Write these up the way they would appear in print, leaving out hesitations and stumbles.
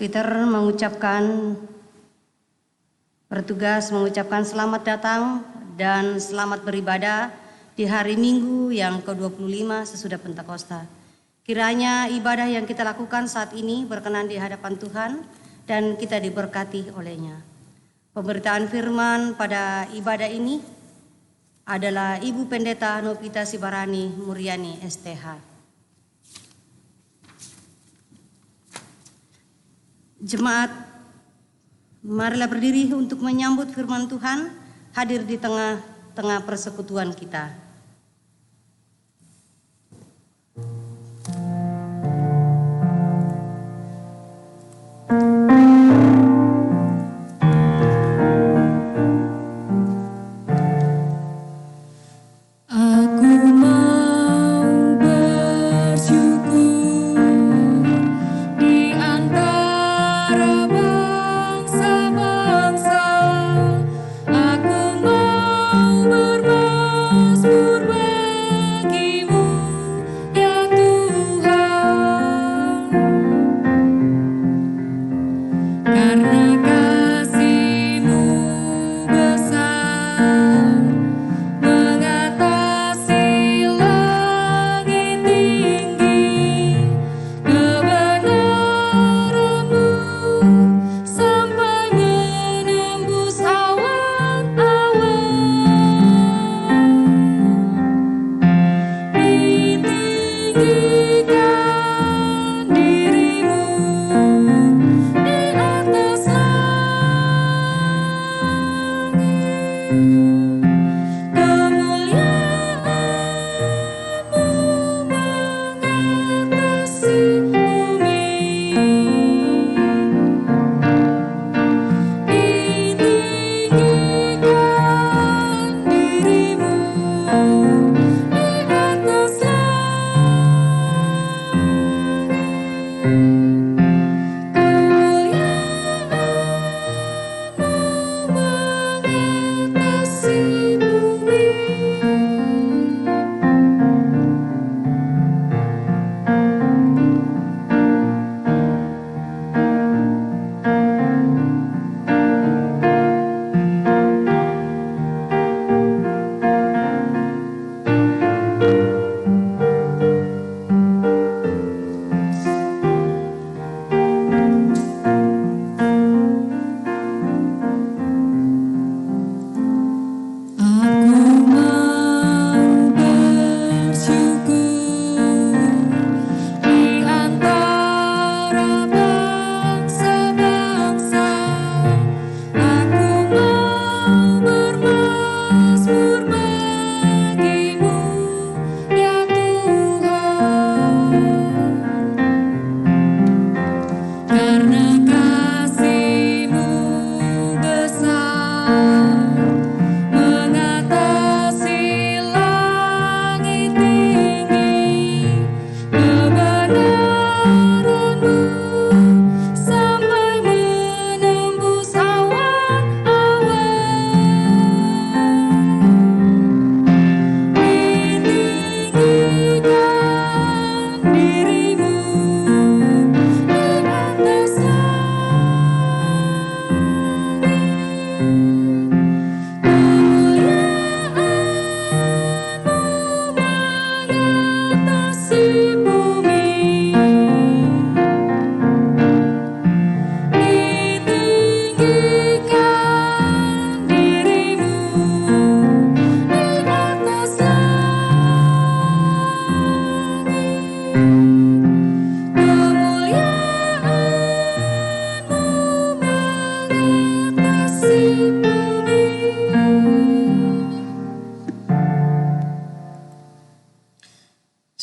Peter bertugas mengucapkan selamat datang dan selamat beribadah di hari Minggu yang ke-25 sesudah Pentakosta. Kiranya ibadah yang kita lakukan saat ini berkenan di hadapan Tuhan dan kita diberkati olehnya. Pemberitaan firman pada ibadah ini adalah Ibu Pendeta Novita Sibarani Muryani STH. Jemaat, marilah berdiri untuk menyambut firman Tuhan hadir di tengah-tengah persekutuan kita.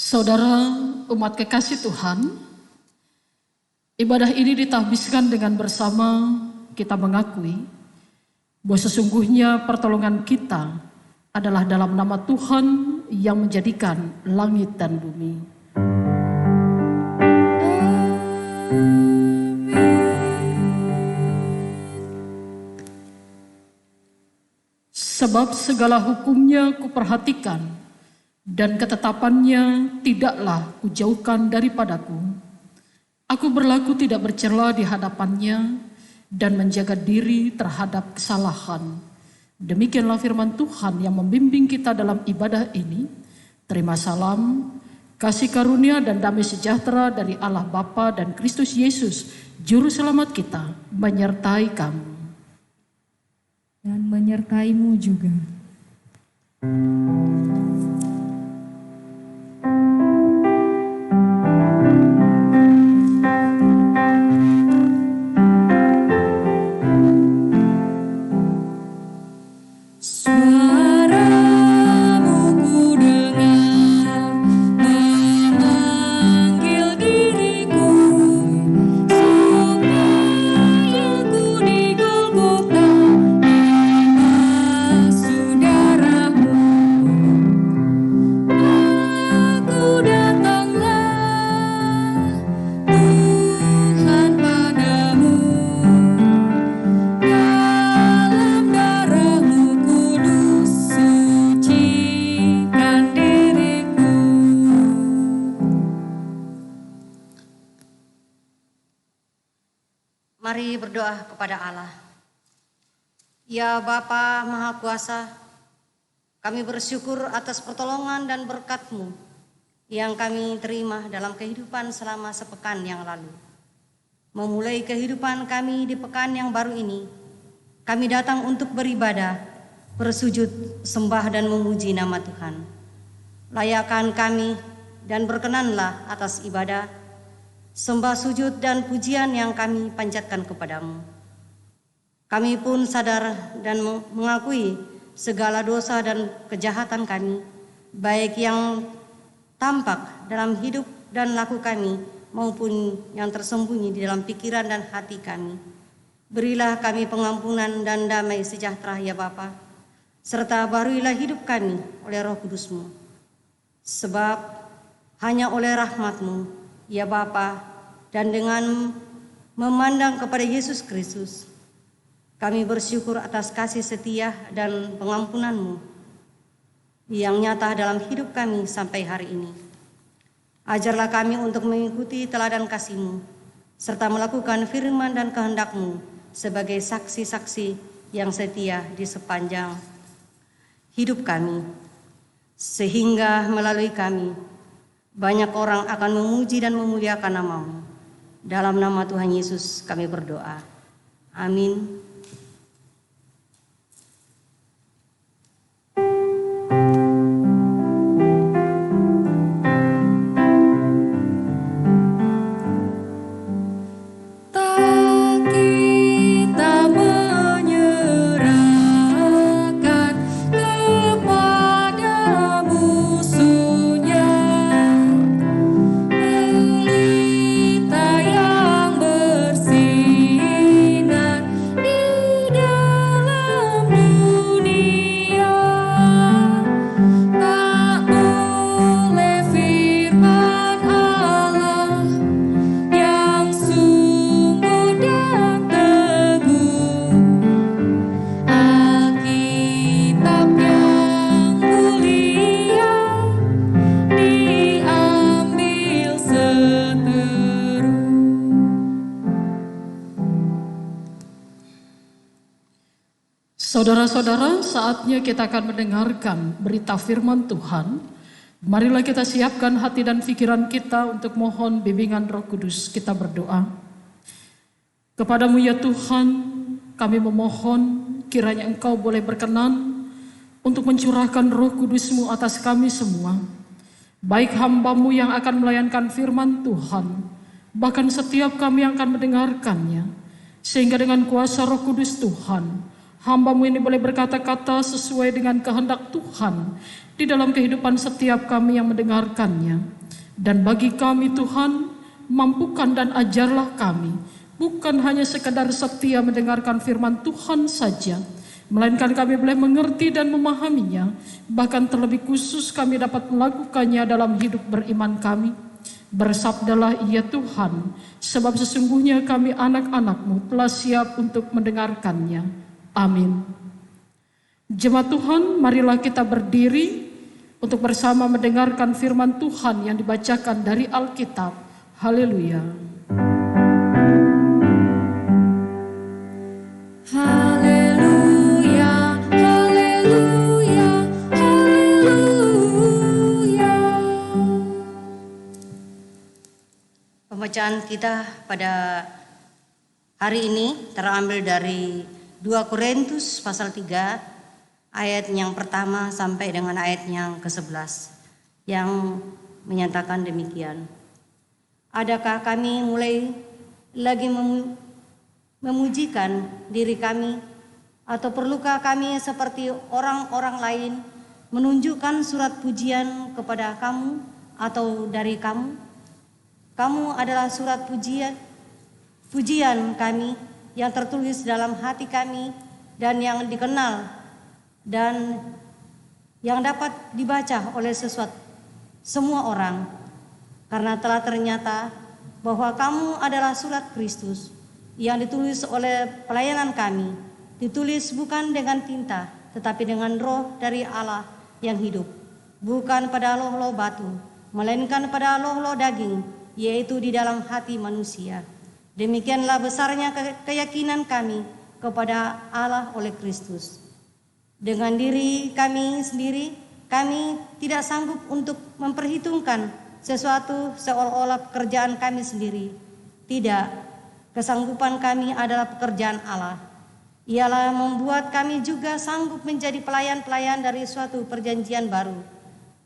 Saudara umat kekasih Tuhan, ibadah ini ditahbiskan dengan bersama kita mengakui bahwa sesungguhnya pertolongan kita adalah dalam nama Tuhan yang menjadikan langit dan bumi. Sebab segala hukumnya kuperhatikan, dan ketetapannya tidaklah kujauhkan daripadaku, Aku berlaku tidak bercela di hadapannya dan menjaga diri terhadap kesalahan. Demikianlah firman Tuhan yang membimbing kita dalam ibadah ini. Terima salam, kasih karunia dan damai sejahtera dari Allah Bapa dan Kristus Yesus, Juru Selamat kita, menyertai kamu. Dan menyertaimu juga. Mari berdoa kepada Allah. Ya Bapa Maha Kuasa, kami bersyukur atas pertolongan dan berkat-Mu yang kami terima dalam kehidupan selama sepekan yang lalu. Memulai kehidupan kami di pekan yang baru ini, kami datang untuk beribadah, bersujud, sembah dan memuji nama Tuhan. Layakan kami dan berkenanlah atas ibadah, sembah, sujud, dan pujian yang kami panjatkan kepadamu. Kami pun sadar dan mengakui segala dosa dan kejahatan kami, baik yang tampak dalam hidup dan laku kami, maupun yang tersembunyi di dalam pikiran dan hati kami. Berilah kami pengampunan dan damai sejahtera ya Bapa, serta baruilah hidup kami oleh Roh Kudus-Mu. Sebab hanya oleh rahmat-Mu, ya Bapa, dan dengan memandang kepada Yesus Kristus, kami bersyukur atas kasih setia dan pengampunan-Mu yang nyata dalam hidup kami sampai hari ini. Ajarlah kami untuk mengikuti teladan kasih-Mu, serta melakukan firman dan kehendak-Mu sebagai saksi-saksi yang setia di sepanjang hidup kami, sehingga melalui kami banyak orang akan memuji dan memuliakan nama-Mu. Dalam nama Tuhan Yesus kami berdoa. Amin. Saudara-saudara, saatnya kita akan mendengarkan berita firman Tuhan. Marilah kita siapkan hati dan pikiran kita untuk mohon bimbingan Roh Kudus. Kita berdoa. Kepadamu ya Tuhan, kami memohon kiranya Engkau boleh berkenan untuk mencurahkan Roh Kudus-Mu atas kami semua. Baik hamba-Mu yang akan melayankan firman Tuhan, bahkan setiap kami yang akan mendengarkannya. Sehingga dengan kuasa Roh Kudus Tuhan, hamba-Mu ini boleh berkata-kata sesuai dengan kehendak Tuhan di dalam kehidupan setiap kami yang mendengarkannya. Dan bagi kami Tuhan, mampukan dan ajarlah kami, bukan hanya sekadar setia mendengarkan firman Tuhan saja, melainkan kami boleh mengerti dan memahaminya, bahkan terlebih khusus kami dapat melakukannya dalam hidup beriman kami. Bersabdalah ya Tuhan, sebab sesungguhnya kami anak-anak-Mu telah siap untuk mendengarkannya. Amin. Jemaat Tuhan, marilah kita berdiri untuk bersama mendengarkan firman Tuhan yang dibacakan dari Alkitab. Haleluya. Pembacaan kita pada hari ini terambil dari 2 Korintus pasal 3 ayat yang pertama sampai dengan ayat yang ke-11 yang menyatakan demikian. Adakah kami mulai lagi memujikan diri kami, atau perlukah kami seperti orang-orang lain menunjukkan surat pujian kepada kamu atau dari kamu? Kamu adalah surat pujian kami yang tertulis dalam hati kami dan yang dikenal dan yang dapat dibaca oleh semua orang, karena telah ternyata bahwa kamu adalah surat Kristus yang ditulis oleh pelayanan kami, ditulis bukan dengan tinta tetapi dengan Roh dari Allah yang hidup, bukan pada loh-loh batu, melainkan pada loh-loh daging, yaitu di dalam hati manusia. Demikianlah besarnya keyakinan kami kepada Allah oleh Kristus. Dengan diri kami sendiri, kami tidak sanggup untuk memperhitungkan sesuatu seolah-olah pekerjaan kami sendiri. Tidak, kesanggupan kami adalah pekerjaan Allah. Ialah membuat kami juga sanggup menjadi pelayan-pelayan dari suatu perjanjian baru,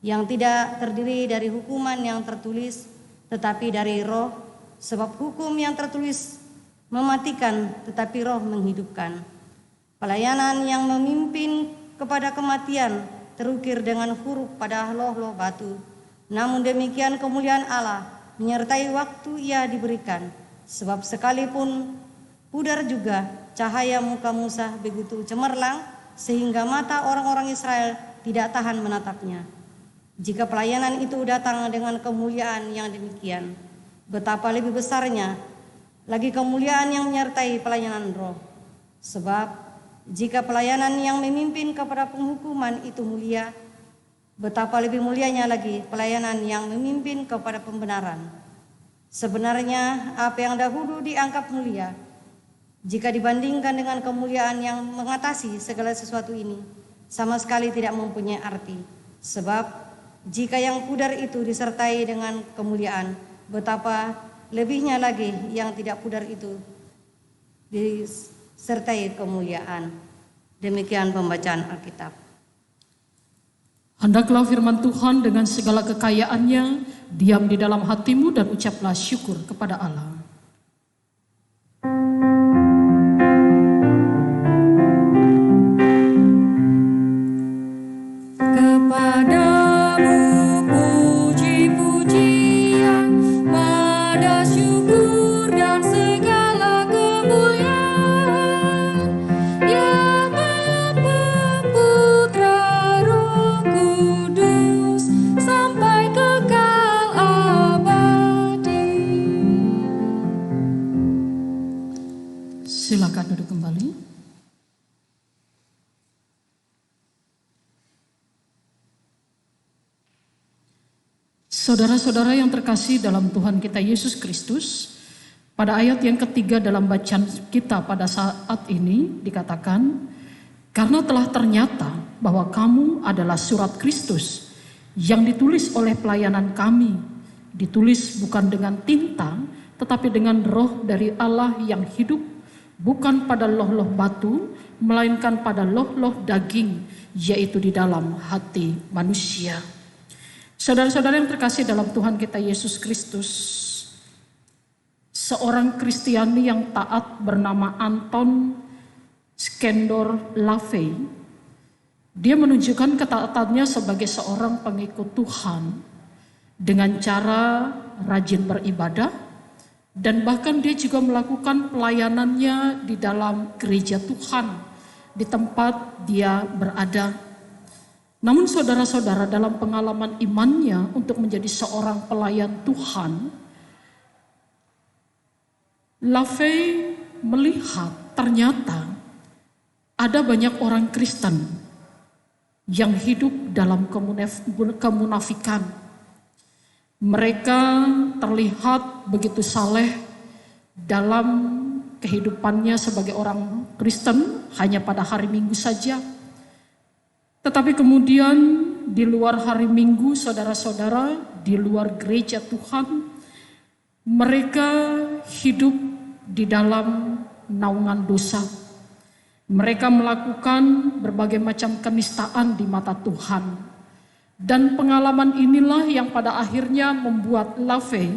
yang tidak terdiri dari hukuman yang tertulis, tetapi dari Roh, sebab hukum yang tertulis mematikan, tetapi Roh menghidupkan. Pelayanan yang memimpin kepada kematian terukir dengan huruf pada loh-loh batu. Namun demikian kemuliaan Allah menyertai waktu ia diberikan, sebab sekalipun pudar juga cahaya muka Musa begitu cemerlang sehingga mata orang-orang Israel tidak tahan menatapnya. Jika pelayanan itu datang dengan kemuliaan yang demikian, betapa lebih besarnya lagi kemuliaan yang menyertai pelayanan Roh. Sebab jika pelayanan yang memimpin kepada penghukuman itu mulia, betapa lebih mulianya lagi pelayanan yang memimpin kepada pembenaran. Sebenarnya apa yang dahulu dianggap mulia, jika dibandingkan dengan kemuliaan yang mengatasi segala sesuatu ini, sama sekali tidak mempunyai arti. Sebab jika yang pudar itu disertai dengan kemuliaan, betapa lebihnya lagi yang tidak pudar itu disertai kemuliaan. Demikian pembacaan Alkitab. Hendaklah firman Tuhan dengan segala kekayaannya diam di dalam hatimu dan ucaplah syukur kepada Allah. Silakan duduk kembali. Saudara-saudara yang terkasih dalam Tuhan kita Yesus Kristus, pada ayat yang ketiga dalam bacaan kita pada saat ini dikatakan, karena telah ternyata bahwa kamu adalah surat Kristus yang ditulis oleh pelayanan kami, ditulis bukan dengan tinta tetapi dengan Roh dari Allah yang hidup, bukan pada loh-loh batu, melainkan pada loh-loh daging, yaitu di dalam hati manusia. Saudara-saudara yang terkasih dalam Tuhan kita Yesus Kristus, seorang Kristiani yang taat bernama Anton Skendor Lavey, dia menunjukkan ketaatannya sebagai seorang pengikut Tuhan dengan cara rajin beribadah, dan bahkan dia juga melakukan pelayanannya di dalam gereja Tuhan di tempat dia berada. Namun saudara-saudara, dalam pengalaman imannya untuk menjadi seorang pelayan Tuhan, Lavey melihat ternyata ada banyak orang Kristen yang hidup dalam kemunafikan. Mereka terlihat begitu saleh dalam kehidupannya sebagai orang Kristen hanya pada hari Minggu saja. Tetapi kemudian di luar hari Minggu, saudara-saudara, di luar gereja Tuhan, Mereka hidup di dalam naungan dosa. Mereka melakukan berbagai macam kenistaan di mata Tuhan. Dan pengalaman inilah yang pada akhirnya membuat LaVey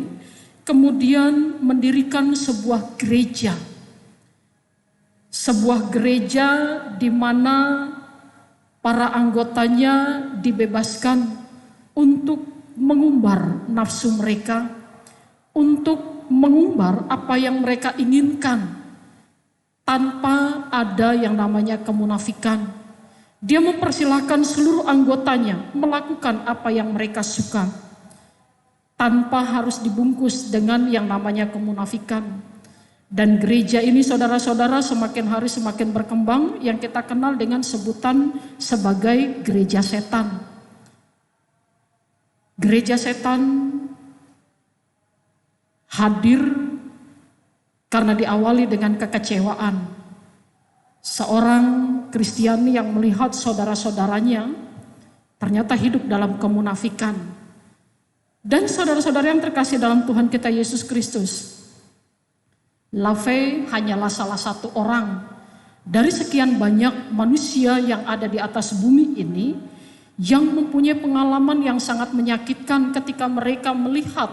kemudian mendirikan sebuah gereja. Sebuah gereja di mana para anggotanya dibebaskan untuk mengumbar nafsu mereka, untuk mengumbar apa yang mereka inginkan tanpa ada yang namanya kemunafikan. Dia mempersilahkan seluruh anggotanya melakukan apa yang mereka suka tanpa harus dibungkus dengan yang namanya kemunafikan. Dan gereja ini saudara-saudara semakin hari semakin berkembang, yang kita kenal dengan sebutan sebagai gereja setan. Gereja setan hadir karena diawali dengan kekecewaan. Seorang Kristiani yang melihat saudara-saudaranya ternyata hidup dalam kemunafikan. Dan saudara-saudara yang terkasih dalam Tuhan kita Yesus Kristus, LaVey hanyalah salah satu orang dari sekian banyak manusia yang ada di atas bumi ini yang mempunyai pengalaman yang sangat menyakitkan ketika mereka melihat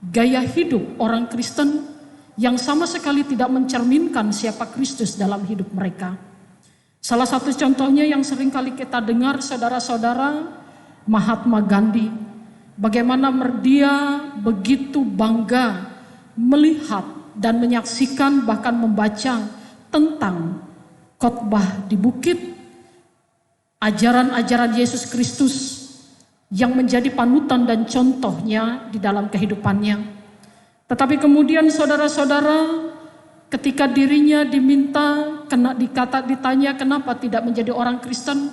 gaya hidup orang Kristen yang sama sekali tidak mencerminkan siapa Kristus dalam hidup mereka. Salah satu contohnya yang sering kali kita dengar saudara-saudara, Mahatma Gandhi. Bagaimana dia begitu bangga melihat dan menyaksikan bahkan membaca tentang khotbah di bukit, ajaran-ajaran Yesus Kristus yang menjadi panutan dan contohnya di dalam kehidupannya. Tetapi kemudian saudara-saudara, ketika dirinya ditanya kenapa tidak menjadi orang Kristen,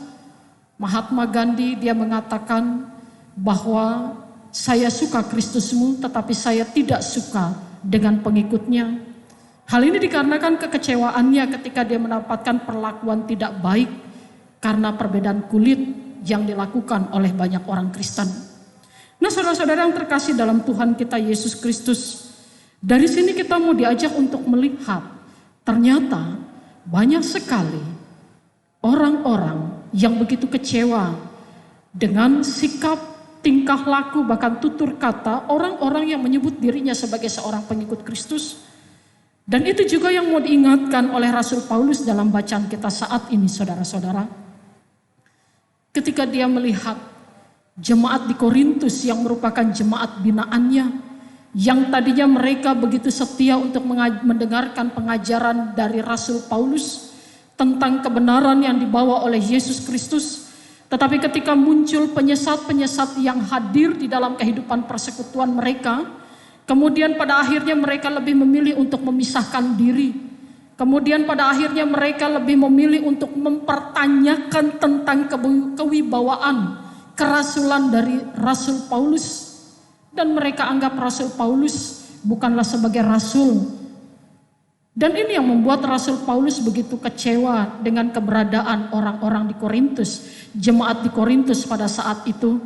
Mahatma Gandhi dia mengatakan bahwa saya suka Kristusmu tetapi saya tidak suka dengan pengikutnya. Hal ini dikarenakan kekecewaannya ketika dia mendapatkan perlakuan tidak baik karena perbedaan kulit yang dilakukan oleh banyak orang Kristen. Nah, saudara-saudara yang terkasih dalam Tuhan kita Yesus Kristus, dari sini kita mau diajak untuk melihat ternyata banyak sekali orang-orang yang begitu kecewa dengan sikap, tingkah laku, bahkan tutur kata orang-orang yang menyebut dirinya sebagai seorang pengikut Kristus. Dan itu juga yang mau diingatkan oleh Rasul Paulus dalam bacaan kita saat ini, saudara-saudara. Ketika dia melihat jemaat di Korintus yang merupakan jemaat binaannya, yang tadinya mereka begitu setia untuk mendengarkan pengajaran dari Rasul Paulus tentang kebenaran yang dibawa oleh Yesus Kristus. Tetapi ketika muncul penyesat-penyesat yang hadir di dalam kehidupan persekutuan mereka, kemudian pada akhirnya mereka lebih memilih untuk memisahkan diri. Kemudian pada akhirnya mereka lebih memilih untuk mempertanyakan tentang kewibawaan, kerasulan dari Rasul Paulus. Dan mereka anggap Rasul Paulus bukanlah sebagai rasul. Dan ini yang membuat Rasul Paulus begitu kecewa dengan keberadaan orang-orang di Korintus, jemaat di Korintus pada saat itu.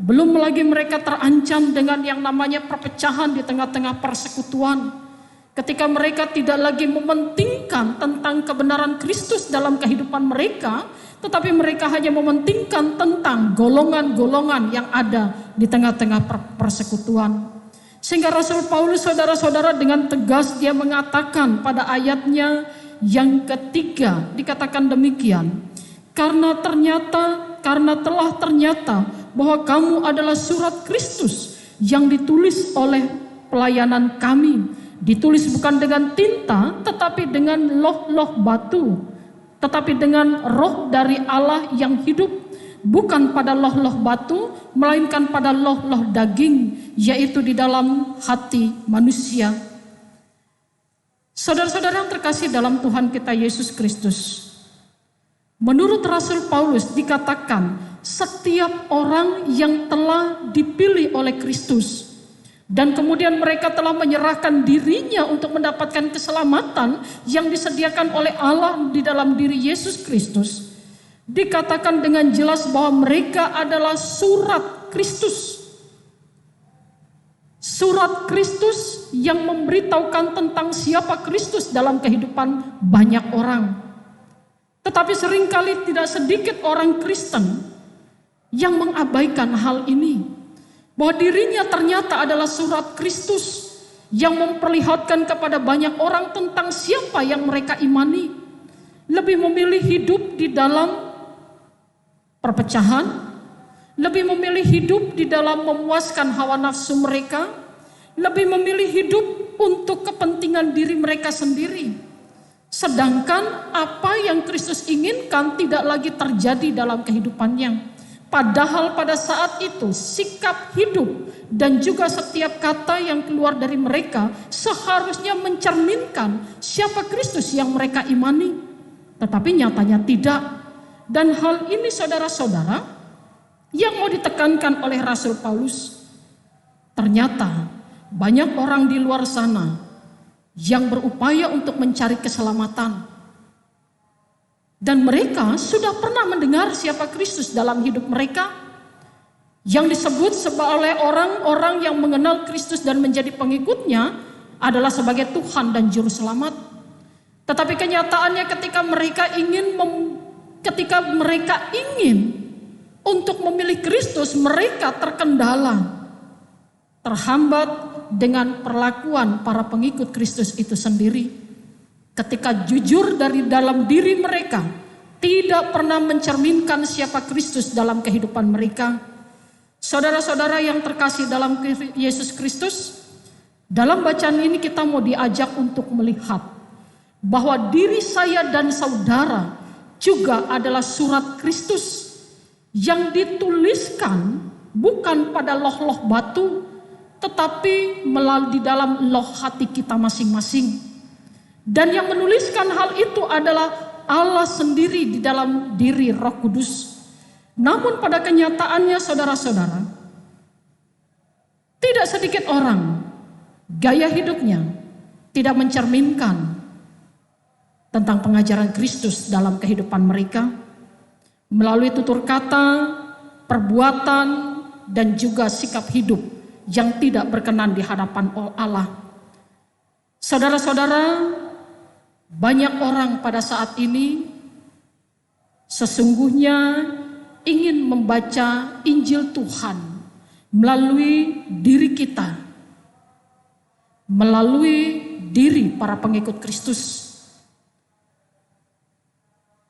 Belum lagi mereka terancam dengan yang namanya perpecahan di tengah-tengah persekutuan. Ketika mereka tidak lagi mementingkan tentang kebenaran Kristus dalam kehidupan mereka, tetapi mereka hanya mementingkan tentang golongan-golongan yang ada di tengah-tengah persekutuan. Sehingga Rasul Paulus, saudara-saudara, dengan tegas dia mengatakan pada ayatnya yang ketiga, dikatakan demikian. Karena telah ternyata bahwa kamu adalah surat Kristus yang ditulis oleh pelayanan kami. Ditulis bukan dengan tinta, tetapi dengan loh-loh batu. Tetapi dengan roh dari Allah yang hidup, bukan pada loh-loh batu, melainkan pada loh-loh daging, yaitu di dalam hati manusia. Saudara-saudara yang terkasih dalam Tuhan kita Yesus Kristus, menurut Rasul Paulus dikatakan setiap orang yang telah dipilih oleh Kristus dan kemudian mereka telah menyerahkan dirinya untuk mendapatkan keselamatan yang disediakan oleh Allah di dalam diri Yesus Kristus, dikatakan dengan jelas bahwa mereka adalah surat Kristus. Surat Kristus yang memberitahukan tentang siapa Kristus dalam kehidupan banyak orang. Tetapi seringkali tidak sedikit orang Kristen yang mengabaikan hal ini. Bahwa dirinya ternyata adalah surat Kristus yang memperlihatkan kepada banyak orang tentang siapa yang mereka imani. Lebih memilih hidup di dalam perpecahan, lebih memilih hidup di dalam memuaskan hawa nafsu mereka, lebih memilih hidup untuk kepentingan diri mereka sendiri. Sedangkan apa yang Kristus inginkan tidak lagi terjadi dalam kehidupannya. Padahal pada saat itu sikap hidup dan juga setiap kata yang keluar dari mereka seharusnya mencerminkan siapa Kristus yang mereka imani. Tetapi nyatanya tidak. Dan hal ini saudara-saudara yang mau ditekankan oleh Rasul Paulus. Ternyata banyak orang di luar sana yang berupaya untuk mencari keselamatan. Dan mereka sudah pernah mendengar siapa Kristus dalam hidup mereka. Yang disebut oleh orang-orang yang mengenal Kristus dan menjadi pengikutnya adalah sebagai Tuhan dan Juru Selamat. Tetapi kenyataannya ketika mereka ingin untuk memilih Kristus, mereka terkendala, terhambat dengan perlakuan para pengikut Kristus itu sendiri. Ketika jujur dari dalam diri mereka, tidak pernah mencerminkan siapa Kristus dalam kehidupan mereka. Saudara-saudara yang terkasih dalam Yesus Kristus, dalam bacaan ini kita mau diajak untuk melihat bahwa diri saya dan saudara juga adalah surat Kristus yang dituliskan bukan pada loh-loh batu, tetapi melalui di dalam loh hati kita masing-masing. Dan yang menuliskan hal itu adalah Allah sendiri di dalam diri Roh Kudus. Namun pada kenyataannya saudara-saudara, tidak sedikit orang gaya hidupnya tidak mencerminkan tentang pengajaran Kristus dalam kehidupan mereka. Melalui tutur kata, perbuatan, dan juga sikap hidup yang tidak berkenan di hadapan Allah. Saudara-saudara, banyak orang pada saat ini sesungguhnya ingin membaca Injil Tuhan melalui diri kita, melalui diri para pengikut Kristus.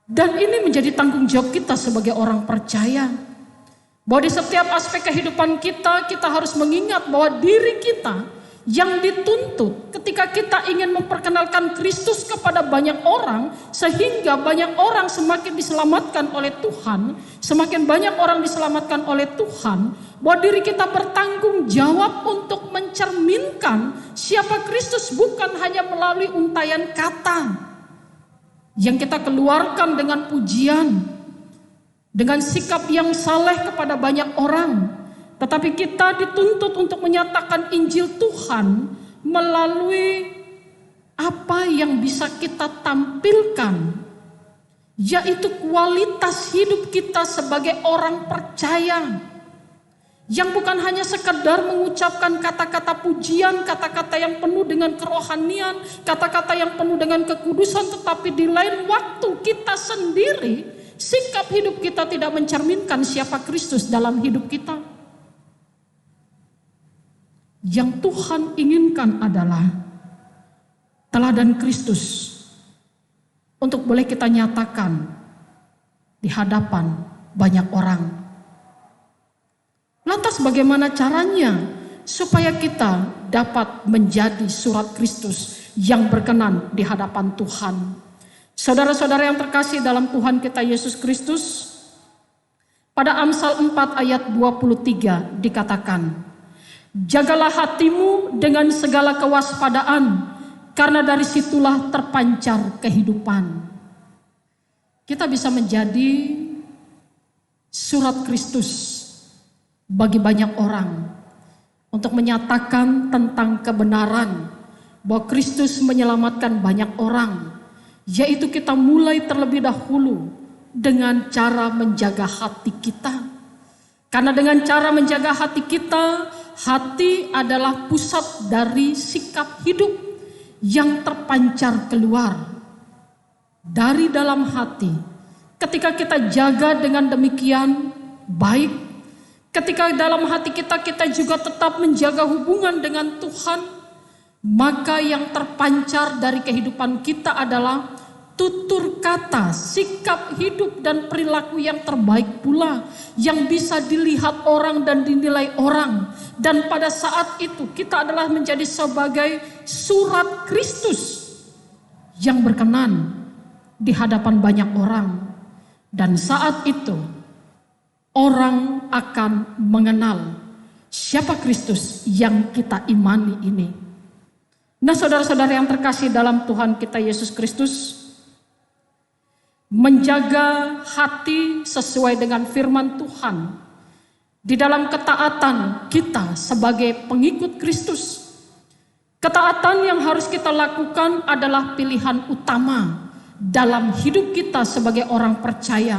Dan ini menjadi tanggung jawab kita sebagai orang percaya. Bahwa di setiap aspek kehidupan kita, kita harus mengingat bahwa diri kita yang dituntut ketika kita ingin memperkenalkan Kristus kepada banyak orang. Sehingga banyak orang semakin diselamatkan oleh Tuhan, semakin banyak orang diselamatkan oleh Tuhan. Bahwa diri kita bertanggung jawab untuk mencerminkan siapa Kristus bukan hanya melalui untayan kata yang kita keluarkan dengan pujian, dengan sikap yang saleh kepada banyak orang. Tetapi kita dituntut untuk menyatakan Injil Tuhan melalui apa yang bisa kita tampilkan, yaitu kualitas hidup kita sebagai orang percaya. Yang bukan hanya sekedar mengucapkan kata-kata pujian, kata-kata yang penuh dengan kerohanian, kata-kata yang penuh dengan kekudusan, tetapi di lain waktu kita sendiri, sikap hidup kita tidak mencerminkan siapa Kristus dalam hidup kita. Yang Tuhan inginkan adalah teladan Kristus untuk boleh kita nyatakan di hadapan banyak orang. Lantas bagaimana caranya supaya kita dapat menjadi surat Kristus yang berkenan di hadapan Tuhan? Saudara-saudara yang terkasih dalam Tuhan kita Yesus Kristus, pada Amsal 4 ayat 23 dikatakan, jagalah hatimu dengan segala kewaspadaan, karena dari situlah terpancar kehidupan. Kita bisa menjadi surat Kristus bagi banyak orang untuk menyatakan tentang kebenaran bahwa Kristus menyelamatkan banyak orang, yaitu kita mulai terlebih dahulu dengan cara menjaga hati kita. Karena dengan cara menjaga hati kita, hati adalah pusat dari sikap hidup yang terpancar keluar dari dalam hati. Ketika kita jaga dengan demikian baik, ketika dalam hati kita juga tetap menjaga hubungan dengan Tuhan, maka yang terpancar dari kehidupan kita adalah tutur kata, sikap hidup dan perilaku yang terbaik pula, yang bisa dilihat orang dan dinilai orang. Dan pada saat itu kita adalah menjadi sebagai surat Kristus yang berkenan di hadapan banyak orang. Dan saat itu orang akan mengenal siapa Kristus yang kita imani ini. Nah, saudara-saudara yang terkasih dalam Tuhan kita Yesus Kristus, menjaga hati sesuai dengan firman Tuhan di dalam ketaatan kita sebagai pengikut Kristus. Ketaatan yang harus kita lakukan adalah pilihan utama dalam hidup kita sebagai orang percaya.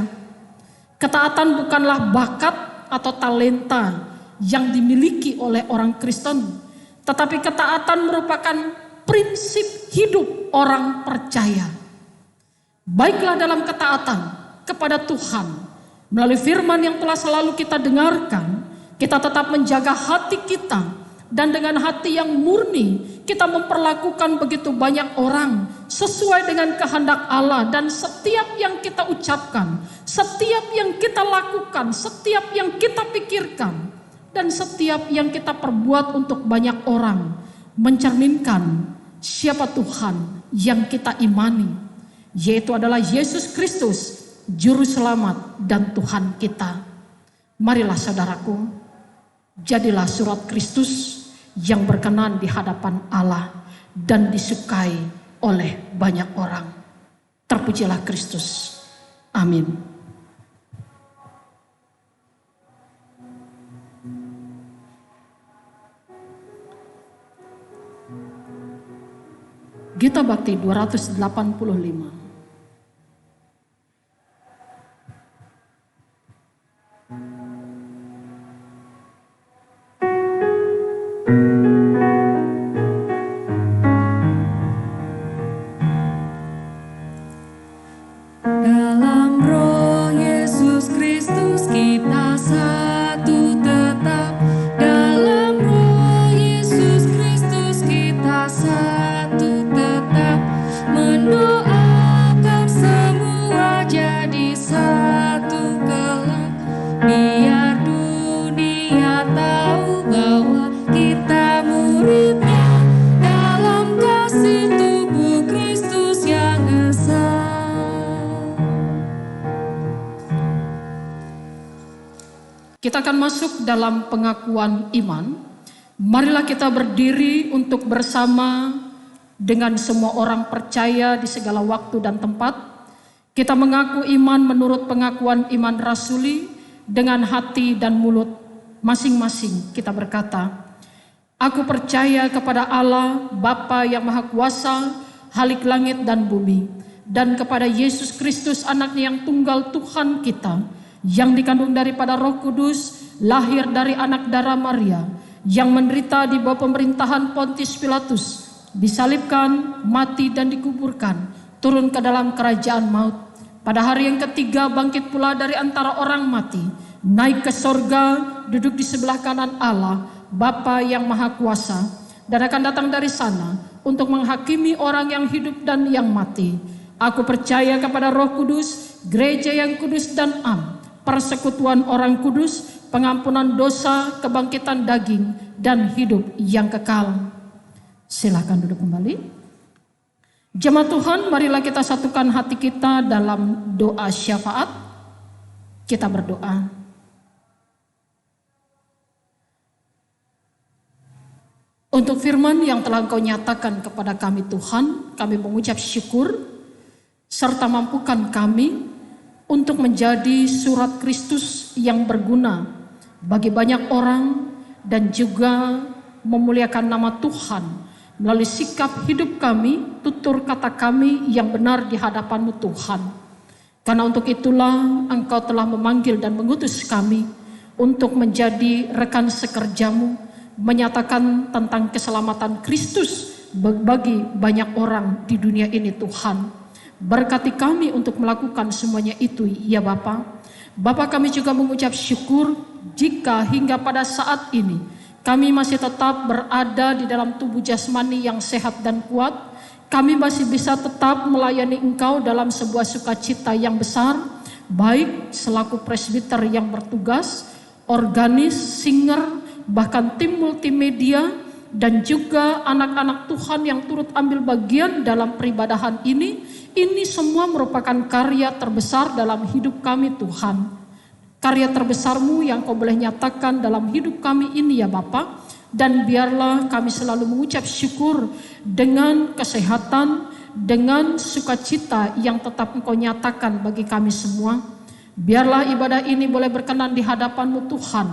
Ketaatan bukanlah bakat atau talenta yang dimiliki oleh orang Kristen, tetapi ketaatan merupakan prinsip hidup orang percaya. Baiklah dalam ketaatan kepada Tuhan, melalui firman yang telah selalu kita dengarkan, kita tetap menjaga hati kita, dan dengan hati yang murni kita memperlakukan begitu banyak orang sesuai dengan kehendak Allah. Dan setiap yang kita ucapkan, setiap yang kita lakukan, setiap yang kita pikirkan, dan setiap yang kita perbuat untuk banyak orang mencerminkan siapa Tuhan yang kita imani, yaitu adalah Yesus Kristus, Juru Selamat dan Tuhan kita. Marilah saudaraku, jadilah surat Kristus yang berkenan di hadapan Allah dan disukai oleh banyak orang. Terpujilah Kristus. Amin. Gita Bakti 285. Dalam Roh Yesus Kristus kita satu tetap. Dalam Roh Yesus Kristus kita satu tetap. Mendoakan semua jadi satu kelak. Biar dunia tahu bahwa kita muridnya dalam kasih tubuh Kristus yang esa. Kita akan masuk dalam pengakuan iman. Marilah kita berdiri untuk bersama dengan semua orang percaya di segala waktu dan tempat. Kita mengaku iman menurut pengakuan iman rasuli dengan hati dan mulut masing-masing. Kita berkata, aku percaya kepada Allah, Bapa yang Maha Kuasa, Halik langit dan bumi, dan kepada Yesus Kristus anaknya yang tunggal Tuhan kita, yang dikandung daripada Roh Kudus, lahir dari anak darah Maria, yang menderita di bawah pemerintahan Pontius Pilatus, disalibkan, mati dan dikuburkan, turun ke dalam kerajaan maut. Pada hari yang ketiga bangkit pula dari antara orang mati, naik ke sorga, duduk di sebelah kanan Allah, Bapa yang Maha Kuasa, dan akan datang dari sana untuk menghakimi orang yang hidup dan yang mati. Aku percaya kepada Roh Kudus, gereja yang kudus dan am, persekutuan orang kudus, pengampunan dosa, kebangkitan daging, dan hidup yang kekal. Silakan duduk kembali. Jemaat Tuhan, marilah kita satukan hati kita dalam doa syafaat. Kita berdoa. Untuk firman yang telah Engkau nyatakan kepada kami Tuhan, kami mengucap syukur, serta mampukan kami untuk menjadi surat Kristus yang berguna bagi banyak orang dan juga memuliakan nama Tuhan melalui sikap hidup kami, tutur kata kami yang benar di hadapan-Mu Tuhan. Karena untuk itulah Engkau telah memanggil dan mengutus kami untuk menjadi rekan sekerja-Mu, menyatakan tentang keselamatan Kristus bagi banyak orang di dunia ini Tuhan. Berkati kami untuk melakukan semuanya itu ya Bapa. Bapa, kami juga mengucap syukur jika hingga pada saat ini kami masih tetap berada di dalam tubuh jasmani yang sehat dan kuat. Kami masih bisa tetap melayani Engkau dalam sebuah sukacita yang besar, baik selaku presbiter yang bertugas, organis, singer, bahkan tim multimedia, dan juga anak-anak Tuhan yang turut ambil bagian dalam peribadahan ini semua merupakan karya terbesar dalam hidup kami Tuhan. Karya terbesar-Mu yang Kau boleh nyatakan dalam hidup kami ini ya Bapa. Dan biarlah kami selalu mengucap syukur dengan kesehatan, dengan sukacita yang tetap Engkau nyatakan bagi kami semua. Biarlah ibadah ini boleh berkenan di hadapan-Mu Tuhan.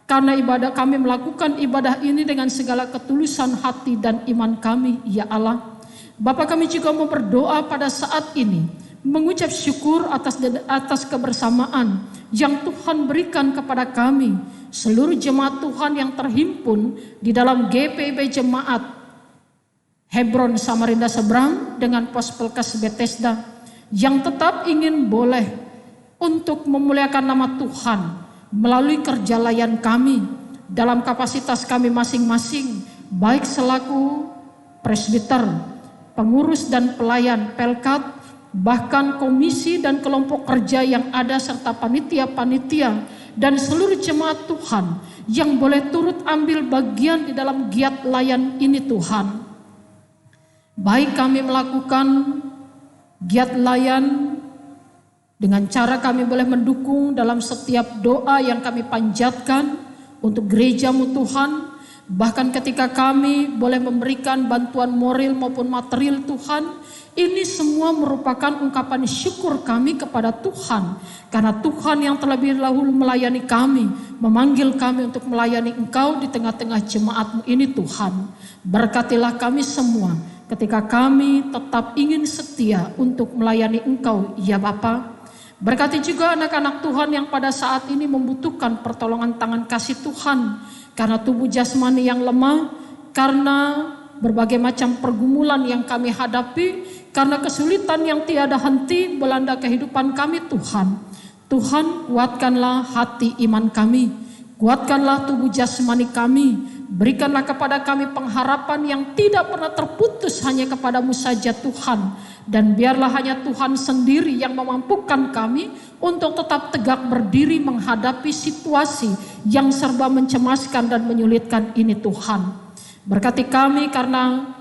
Karena kami melakukan ibadah ini dengan segala ketulusan hati dan iman kami ya Allah. Bapa, kami juga mau berdoa pada saat ini, mengucap syukur atas kebersamaan yang Tuhan berikan kepada kami, seluruh jemaat Tuhan yang terhimpun di dalam GPIB Jemaat Hebron Samarinda Seberang dengan Pospelkes Bethesda, yang tetap ingin boleh untuk memuliakan nama Tuhan melalui kerja layan kami dalam kapasitas kami masing-masing, baik selaku presbiter, pengurus dan pelayan Pelkat, bahkan komisi dan kelompok kerja yang ada serta panitia-panitia dan seluruh jemaat Tuhan yang boleh turut ambil bagian di dalam giat layan ini Tuhan. Baik kami melakukan giat layan dengan cara kami boleh mendukung dalam setiap doa yang kami panjatkan untuk gereja-Mu Tuhan, bahkan ketika kami boleh memberikan bantuan moral maupun material Tuhan, ini semua merupakan ungkapan syukur kami kepada Tuhan. Karena Tuhan yang terlebih dahulu melayani kami, memanggil kami untuk melayani Engkau di tengah-tengah jemaat-Mu ini Tuhan. Berkatilah kami semua ketika kami tetap ingin setia untuk melayani Engkau ya Bapa. Berkati juga anak-anak Tuhan yang pada saat ini membutuhkan pertolongan tangan kasih Tuhan. Karena tubuh jasmani yang lemah, karena berbagai macam pergumulan yang kami hadapi, karena kesulitan yang tiada henti melanda kehidupan kami Tuhan. Tuhan, kuatkanlah hati iman kami, kuatkanlah tubuh jasmani kami, berikanlah kepada kami pengharapan yang tidak pernah terputus hanya kepadamu saja Tuhan. Dan biarlah hanya Tuhan sendiri yang memampukan kami untuk tetap tegak berdiri menghadapi situasi yang serba mencemaskan dan menyulitkan ini Tuhan. Berkati kami karena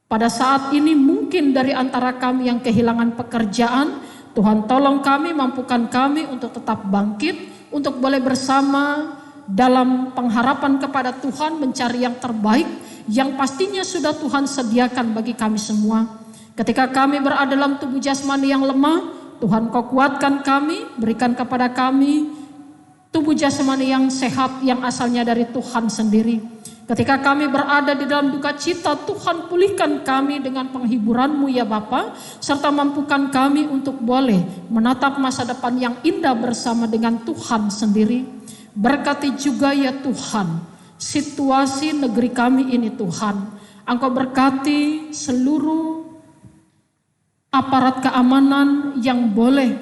pada saat ini mungkin dari antara kami yang kehilangan pekerjaan, Tuhan tolong kami, mampukan kami untuk tetap bangkit, untuk boleh bersama dalam pengharapan kepada Tuhan mencari yang terbaik, yang pastinya sudah Tuhan sediakan bagi kami semua. Ketika kami berada dalam tubuh jasmani yang lemah, Tuhan Kau kuatkan kami, berikan kepada kami tubuh jasmani yang sehat yang asalnya dari Tuhan sendiri. Ketika kami berada di dalam duka cita, Tuhan pulihkan kami dengan penghiburan-Mu ya Bapa, serta mampukan kami untuk boleh menatap masa depan yang indah bersama dengan Tuhan sendiri. Berkati juga ya Tuhan situasi negeri kami ini Tuhan. Engkau berkati seluruh aparat keamanan yang boleh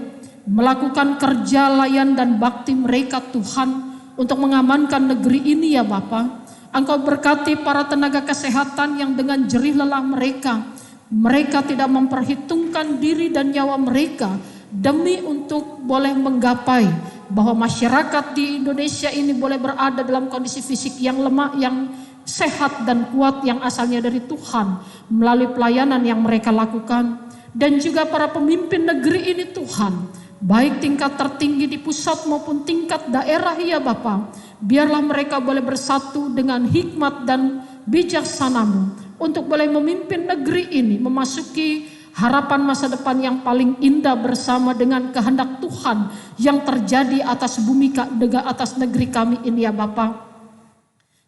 melakukan kerja layan dan bakti mereka Tuhan untuk mengamankan negeri ini ya Bapa. Engkau berkati para tenaga kesehatan yang dengan jerih lelah mereka tidak memperhitungkan diri dan nyawa mereka demi untuk boleh menggapai bahwa masyarakat di Indonesia ini boleh berada dalam kondisi fisik yang lemah, yang sehat dan kuat yang asalnya dari Tuhan melalui pelayanan yang mereka lakukan. Dan juga para pemimpin negeri ini Tuhan, baik tingkat tertinggi di pusat maupun tingkat daerah ya Bapa, biarlah mereka boleh bersatu dengan hikmat dan bijaksana-Mu untuk boleh memimpin negeri ini memasuki harapan masa depan yang paling indah bersama dengan kehendak Tuhan yang terjadi atas bumi, atas negeri kami ini ya Bapa.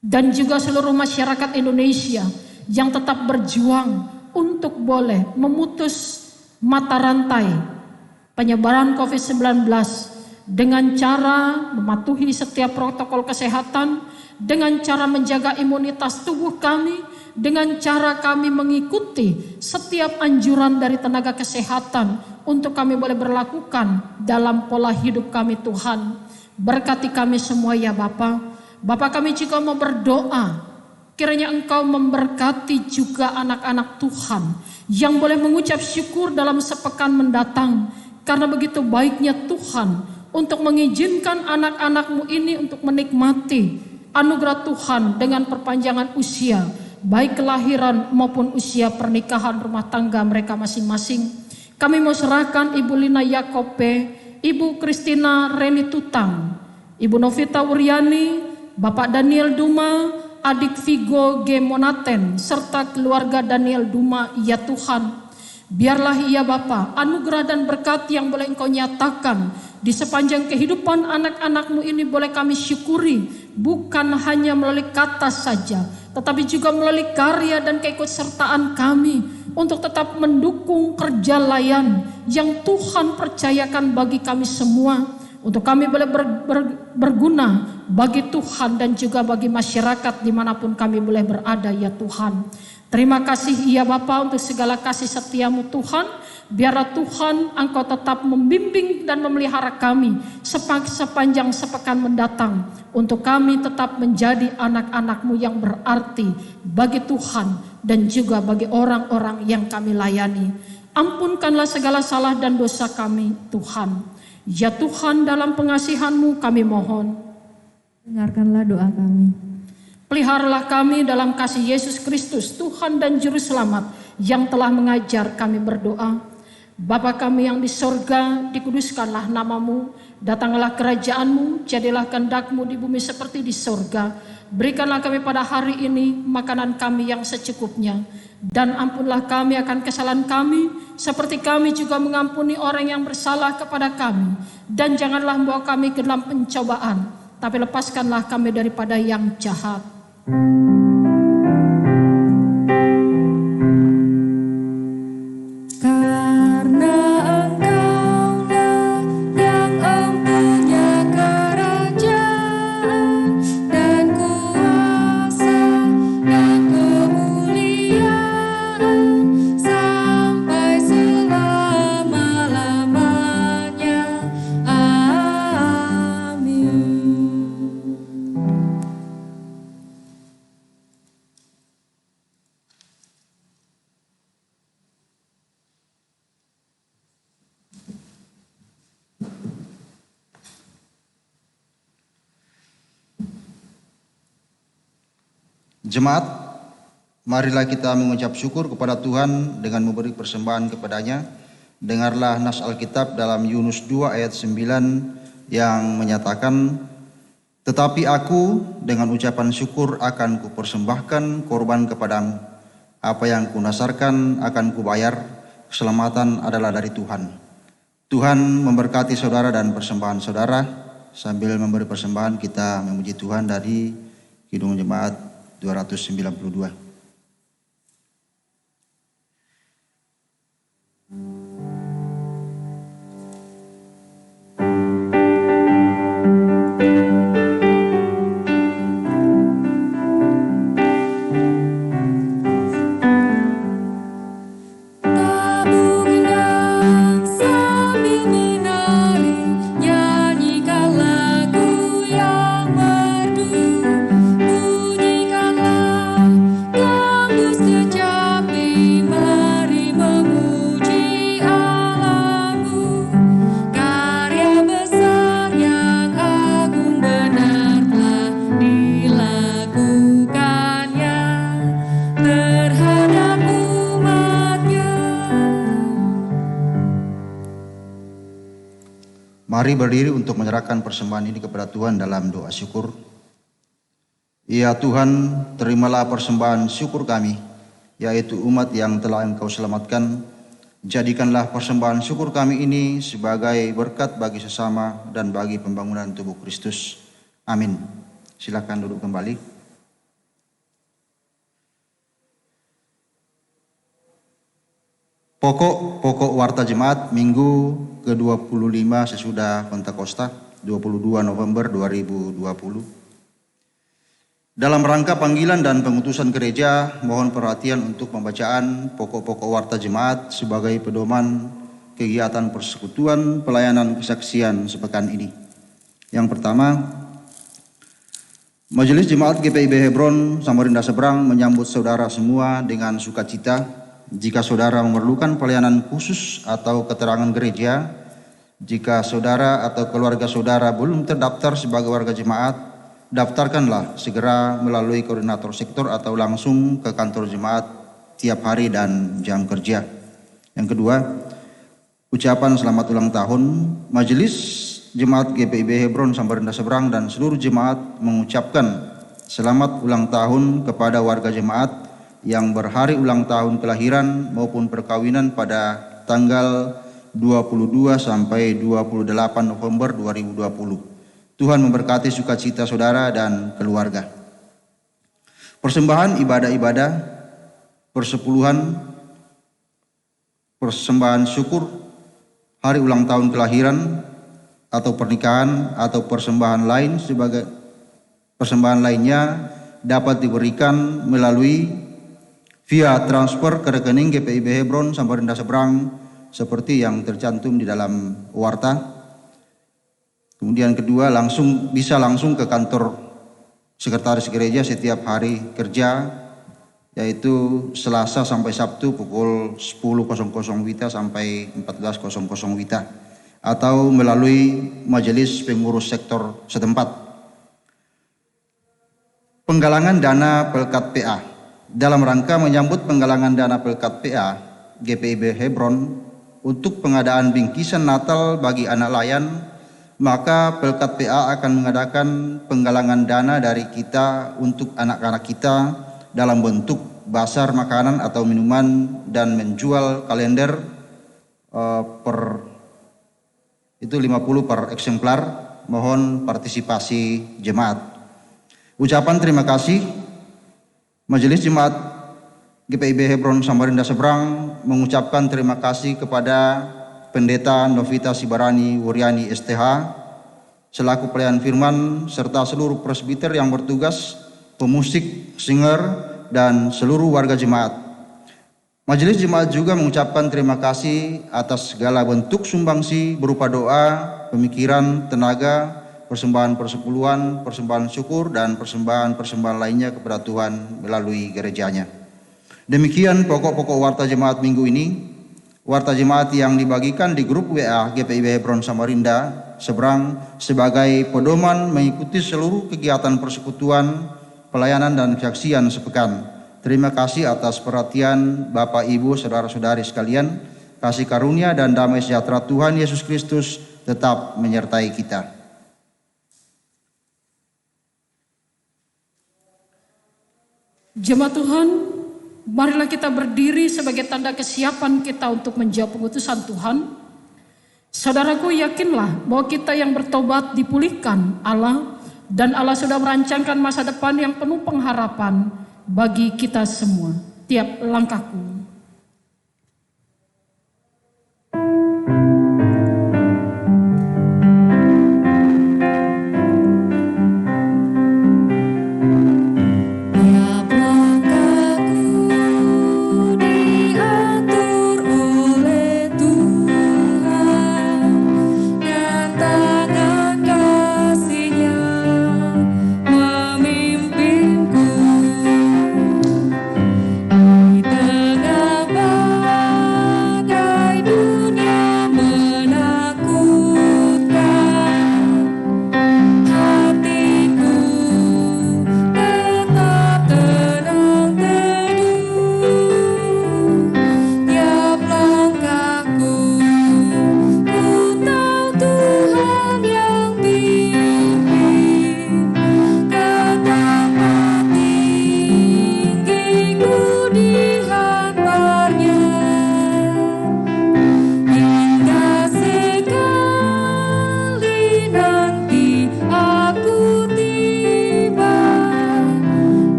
Dan juga seluruh masyarakat Indonesia yang tetap berjuang untuk boleh memutus mata rantai penyebaran COVID-19 dengan cara mematuhi setiap protokol kesehatan dengan cara menjaga imunitas tubuh kami, dengan cara kami mengikuti setiap anjuran dari tenaga kesehatan untuk kami boleh berlakukan dalam pola hidup kami Tuhan. Berkati kami semua ya Bapa. Bapa, kami juga mau berdoa, kiranya Engkau memberkati juga anak-anak Tuhan yang boleh mengucap syukur dalam sepekan mendatang. Karena begitu baiknya Tuhan untuk mengizinkan anak-anak-Mu ini untuk menikmati anugerah Tuhan dengan perpanjangan usia, baik kelahiran maupun usia pernikahan rumah tangga mereka masing-masing. Kami mau serahkan Ibu Lina Yakobe, Ibu Kristina Reni Tutang, Ibu Novita Wuryani, Bapak Daniel Duma, adik Vigo G. Monaten, serta keluarga Daniel Duma, ya Tuhan. Biarlah ya Bapa, anugerah dan berkat yang boleh Engkau nyatakan di sepanjang kehidupan anak-anak-Mu ini boleh kami syukuri, bukan hanya melalui kata saja, tetapi juga melalui karya dan keikutsertaan kami untuk tetap mendukung kerja layan yang Tuhan percayakan bagi kami semua, untuk kami boleh berguna bagi Tuhan dan juga bagi masyarakat dimanapun kami boleh berada ya Tuhan. Terima kasih ya Bapa untuk segala kasih setia-Mu Tuhan. Biarlah Tuhan Engkau tetap membimbing dan memelihara kami sepanjang sepekan mendatang, untuk kami tetap menjadi anak-anak-Mu yang berarti bagi Tuhan dan juga bagi orang-orang yang kami layani. Ampunkanlah segala salah dan dosa kami Tuhan. Ya Tuhan, dalam pengasihan-Mu kami mohon, Dengarkanlah doa kami. peliharalah kami dalam kasih Yesus Kristus, Tuhan dan Juru Selamat yang telah mengajar kami berdoa. Bapa kami yang di sorga, dikuduskanlah nama-Mu, datanglah kerajaan-Mu, jadilah kehendak-Mu di bumi seperti di sorga. Berikanlah kami pada hari ini makanan kami yang secukupnya, dan ampunlah kami akan kesalahan kami, seperti kami juga mengampuni orang yang bersalah kepada kami. Dan janganlah membawa kami ke dalam pencobaan, tapi lepaskanlah kami daripada yang jahat. Karena Engkaulah yang empunya kerajaan dan kuasa dan kemuliaan sampai selama-lamanya. Amin. Jemaat, marilah kita mengucap syukur kepada Tuhan dengan memberi persembahan kepadanya. Dengarlah nas Alkitab dalam Yunus 2 ayat 9 yang menyatakan, "Tetapi aku dengan ucapan syukur akan kupersembahkan korban kepadamu. Apa yang kunasarkan akan kubayar, keselamatan adalah dari Tuhan." Tuhan memberkati saudara dan persembahan saudara. Sambil memberi persembahan kita memuji Tuhan dari Kidung Jemaat 292. Tabung indah sambil menari, nyanyikan lagu yang merdu. Bunyikanlah gambus kecapi, mari memuji Allahmu. Karya besar yang agung benar telah dilakukannya terhadap umatnya. Mari berdiri untuk menyerahkan persembahan ini kepada Tuhan dalam doa syukur. Ya Tuhan, terimalah persembahan syukur kami, yaitu umat yang telah Engkau selamatkan. Jadikanlah persembahan syukur kami ini sebagai berkat bagi sesama dan bagi pembangunan tubuh Kristus. Amin. Silakan duduk kembali. Pokok Warta Jemaat Minggu ke-25 sesudah Pentakosta 22 November 2020. Dalam rangka panggilan dan pengutusan gereja, mohon perhatian untuk pembacaan pokok-pokok warta jemaat sebagai pedoman kegiatan persekutuan pelayanan kesaksian sepekan ini. Yang pertama, Majelis Jemaat GPIB Hebron Samarinda Seberang menyambut saudara semua dengan sukacita. Jika saudara memerlukan pelayanan khusus atau keterangan gereja, jika saudara atau keluarga saudara belum terdaftar sebagai warga jemaat, daftarkanlah segera melalui koordinator sektor atau langsung ke kantor jemaat tiap hari dan jam kerja. Yang kedua, ucapan selamat ulang tahun. Majelis Jemaat GPIB Hebron Samarinda Seberang dan seluruh jemaat mengucapkan selamat ulang tahun kepada warga jemaat yang berhari ulang tahun kelahiran maupun perkawinan pada tanggal 22 sampai 28 November 2020. Tuhan memberkati sukacita saudara dan keluarga. Persembahan ibadah-ibadah, persepuluhan, persembahan syukur, hari ulang tahun kelahiran atau pernikahan atau persembahan lain sebagai persembahan lainnya dapat diberikan melalui via transfer ke rekening GPIB Hebron Samarinda Seberang seperti yang tercantum di dalam warta. Kemudian kedua, bisa langsung ke kantor sekretaris gereja setiap hari kerja, yaitu Selasa sampai Sabtu pukul 10.00 WITA sampai 14.00 WITA, atau melalui majelis pengurus sektor setempat. Penggalangan dana Pelkat PA. Dalam rangka menyambut penggalangan dana Pelkat PA GPIB Hebron untuk pengadaan bingkisan Natal bagi anak layan, maka Pelkat PA akan mengadakan penggalangan dana dari kita untuk anak-anak kita dalam bentuk basar makanan atau minuman dan menjual kalender itu 50 per eksemplar. Mohon partisipasi jemaat. Ucapan terima kasih. Majelis Jemaat GPIB Hebron Samarinda Seberang mengucapkan terima kasih kepada Pendeta Novita Sibarani Wuryani STH selaku pelayan firman serta seluruh presbiter yang bertugas, pemusik, singer, dan seluruh warga jemaat. Majelis Jemaat juga mengucapkan terima kasih atas segala bentuk sumbangsi berupa doa, pemikiran, tenaga, persembahan persepuluhan, persembahan syukur, dan persembahan lainnya kepada Tuhan melalui gerejanya. Demikian pokok-pokok warta jemaat minggu ini. Warta jemaat yang dibagikan di grup WA GPIB Hebron Samarinda Seberang sebagai pedoman mengikuti seluruh kegiatan persekutuan, pelayanan, dan kesaksian sepekan. Terima kasih atas perhatian Bapak, Ibu, saudara-saudari sekalian. Kasih karunia dan damai sejahtera Tuhan Yesus Kristus tetap menyertai kita. Jemaat Tuhan, marilah kita berdiri sebagai tanda kesiapan kita untuk menjawab pengutusan Tuhan. Saudaraku, yakinlah bahwa kita yang bertobat dipulihkan Allah, dan Allah sudah merancangkan masa depan yang penuh pengharapan bagi kita semua. Tiap langkahku.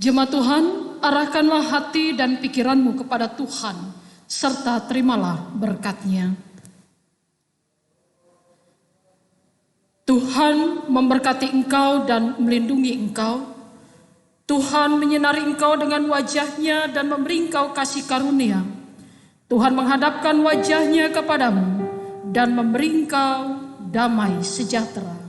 Jemaat Tuhan, arahkanlah hati dan pikiranmu kepada Tuhan, serta terimalah berkat-Nya. Tuhan memberkati engkau dan melindungi engkau. Tuhan menyinari engkau dengan wajah-Nya dan memberi engkau kasih karunia. Tuhan menghadapkan wajah-Nya kepadamu dan memberi engkau damai sejahtera.